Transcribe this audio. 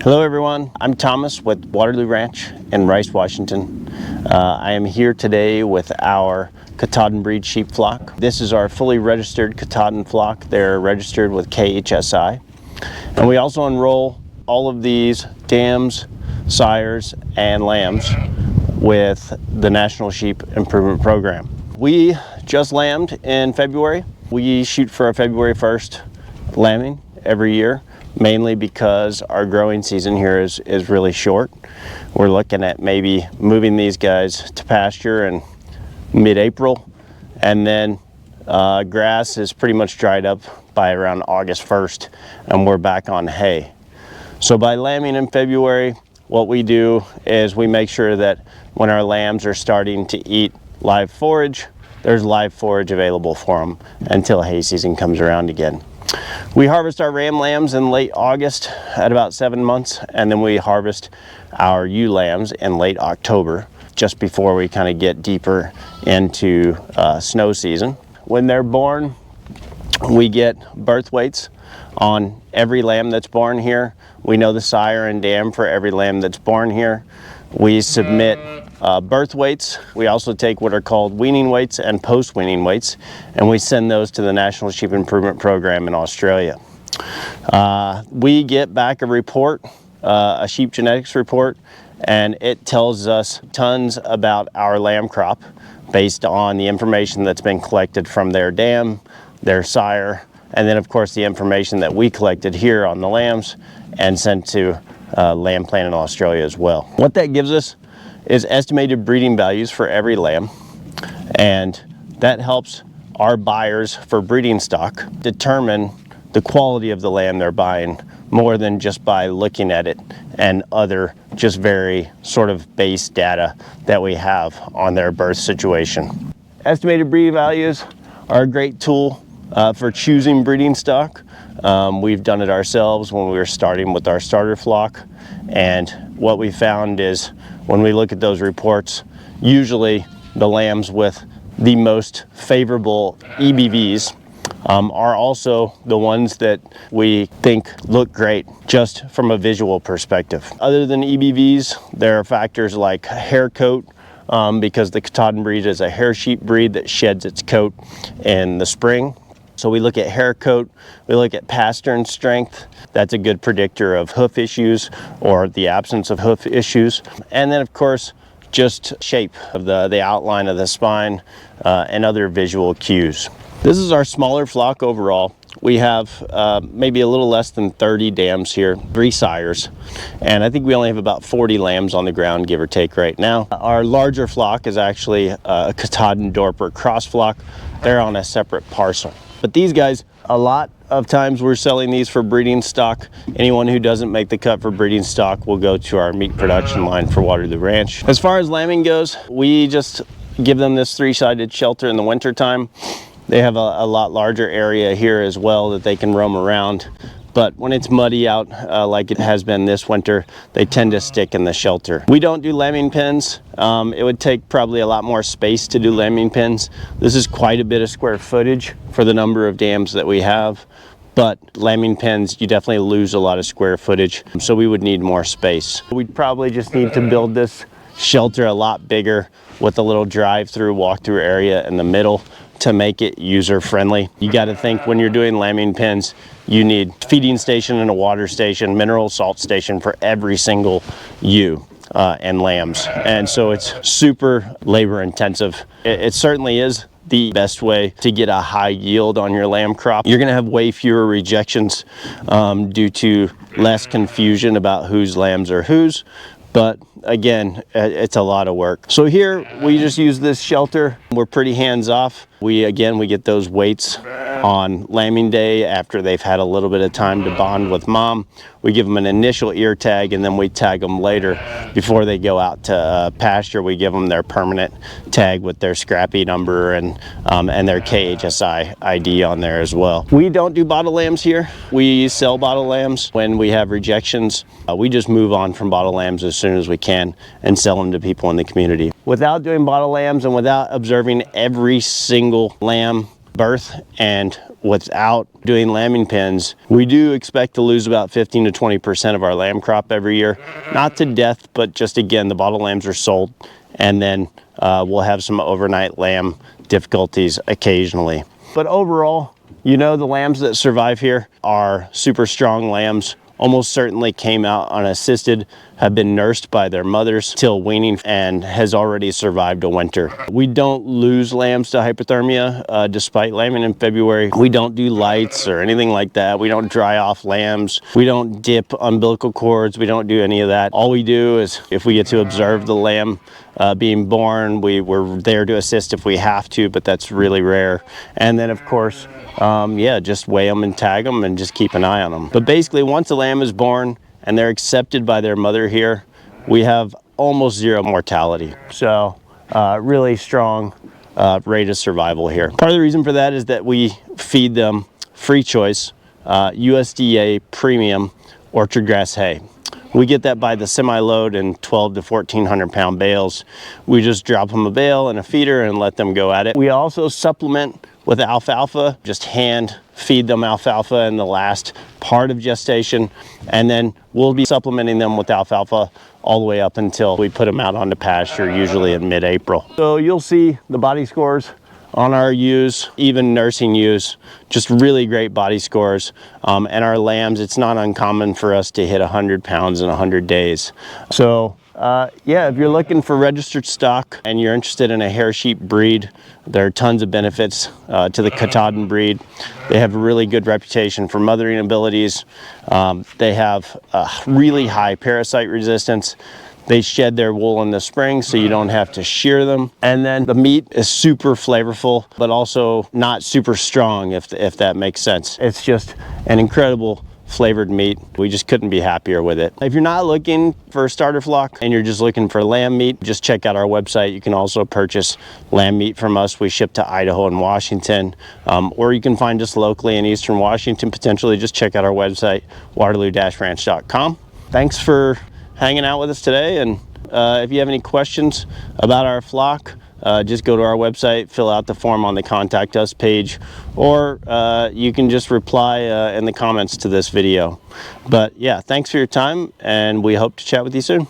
Hello everyone, I'm Thomas with Waterloo Ranch in Rice, Washington. I am here today with our Katahdin breed sheep flock. This is our fully registered Katahdin flock. They're registered with KHSI. And we also enroll all of these dams, sires, and lambs with the National Sheep Improvement Program. We just lambed in February. We shoot for a February 1st lambing every year, mainly because our growing season here is really short. We're looking at maybe moving these guys to pasture in mid-April, and then grass is pretty much dried up by around August 1st, and we're back on hay. So by lambing in February, what we do is we make sure that when our lambs are starting to eat live forage, there's live forage available for them until hay season comes around again. We harvest our ram lambs in late August at about 7 months, and then we harvest our ewe lambs in late October, just before we kind of get deeper into snow season. When they're born, we get birth weights on every lamb that's born here. We know the sire and dam for every lamb that's born here. We submit birth weights. We also take what are called weaning weights and post-weaning weights, and we send those to the National Sheep Improvement Program in Australia. We get back a report, a sheep genetics report, and it tells us tons about our lamb crop based on the information that's been collected from their dam, their sire, and then of course the information that we collected here on the lambs and sent to Lamb Plan in Australia as well. What that gives us is estimated breeding values for every lamb, and that helps our buyers for breeding stock determine the quality of the lamb they're buying, more than just by looking at it and other just very sort of base data that we have on their birth situation. Estimated breeding values are a great tool for choosing breeding stock. We've done it ourselves when we were starting with our starter flock, and what we found is when we look at those reports, usually the lambs with the most favorable EBVs are also the ones that we think look great just from a visual perspective. Other than EBVs, there are factors like hair coat, because the Katahdin breed is a hair sheep breed that sheds its coat in the spring. So we look at hair coat, we look at pastern strength. That's a good predictor of hoof issues or the absence of hoof issues. And then of course, just shape of the outline of the spine and other visual cues. This is our smaller flock overall. We have maybe a little less than 30 dams here, 3 sires, and I think we only have about 40 lambs on the ground, give or take right now. Our larger flock is actually a Katahdin Dorper cross flock. They're on a separate parcel. But these guys, a lot of times we're selling these for breeding stock. Anyone who doesn't make the cut for breeding stock will go to our meat production line for Waterloo Ranch. As far as lambing goes, we just give them this 3-sided shelter in the winter time. They have a lot larger area here as well that they can roam around. But when it's muddy out like it has been this winter, they tend to stick in the shelter. We don't do lambing pens. It would take probably a lot more space to do lambing pens. This is quite a bit of square footage for the number of dams that we have. But lambing pens, you definitely lose a lot of square footage, so we would need more space. We'd probably just need to build this shelter a lot bigger with a little drive-through, walk-through area in the middle to make it user-friendly. You got to think when you're doing lambing pens, you need feeding station and a water station, mineral salt station for every single ewe and lambs. And so it's super labor intensive. It certainly is the best way to get a high yield on your lamb crop. You're gonna have way fewer rejections due to less confusion about whose lambs are whose. But again, it's a lot of work. So here we just use this shelter. We're pretty hands off. We get those weights on lambing day after they've had a little bit of time to bond with mom. We give them an initial ear tag, and then we tag them later before they go out to pasture. We give them their permanent tag with their scrappy number and their KHSI ID on there as well. We don't do bottle lambs here. We sell bottle lambs when we have rejections. We just move on from bottle lambs as soon as we can and sell them to people in the community. Without doing bottle lambs and without observing every single lamb birth and without doing lambing pens, we do expect to lose about 15 to 20% of our lamb crop every year. Not to death, but just again, the bottle lambs are sold, and then we'll have some overnight lamb difficulties occasionally. But overall, you know, the lambs that survive here are super strong lambs. Almost certainly came out unassisted, have been nursed by their mothers till weaning, and has already survived a winter. We don't lose lambs to hypothermia despite lambing in February. We don't do lights or anything like that. We don't dry off lambs. We don't dip umbilical cords. We don't do any of that. All we do is, if we get to observe the lamb being born, we're there to assist if we have to, but that's really rare. And then of course, yeah, just weigh them and tag them and just keep an eye on them. But basically, once a lamb is born and they're accepted by their mother here, we have almost zero mortality. So really strong rate of survival here. Part of the reason for that is that we feed them free choice USDA premium orchard grass hay. We get that by the semi-load in 12 to 1,400 pound bales. We just drop them a bale and a feeder and let them go at it. We also supplement with alfalfa, just hand feed them alfalfa in the last part of gestation, and then we'll be supplementing them with alfalfa all the way up until we put them out onto pasture, usually in mid-April. So you'll see the body scores on our ewes, even nursing ewes, just really great body scores. And our lambs, it's not uncommon for us to hit 100 pounds in 100 days. So yeah, if you're looking for registered stock and you're interested in a hair sheep breed, there are tons of benefits to the Katahdin breed. They have a really good reputation for mothering abilities. They have really high parasite resistance. They shed their wool in the spring, so you don't have to shear them. And then the meat is super flavorful, but also not super strong, if that makes sense. It's just an incredible flavored meat. We just couldn't be happier with it. If you're not looking for a starter flock and you're just looking for lamb meat, just check out our website. You can also purchase lamb meat from us. We ship to Idaho and Washington, or you can find us locally in Eastern Washington, potentially. Just check out our website, waterloo-ranch.com. Thanks for hanging out with us today, and if you have any questions about our flock, just go to our website, fill out the form on the contact us page, or you can just reply in the comments to this video. But yeah, thanks for your time, and we hope to chat with you soon.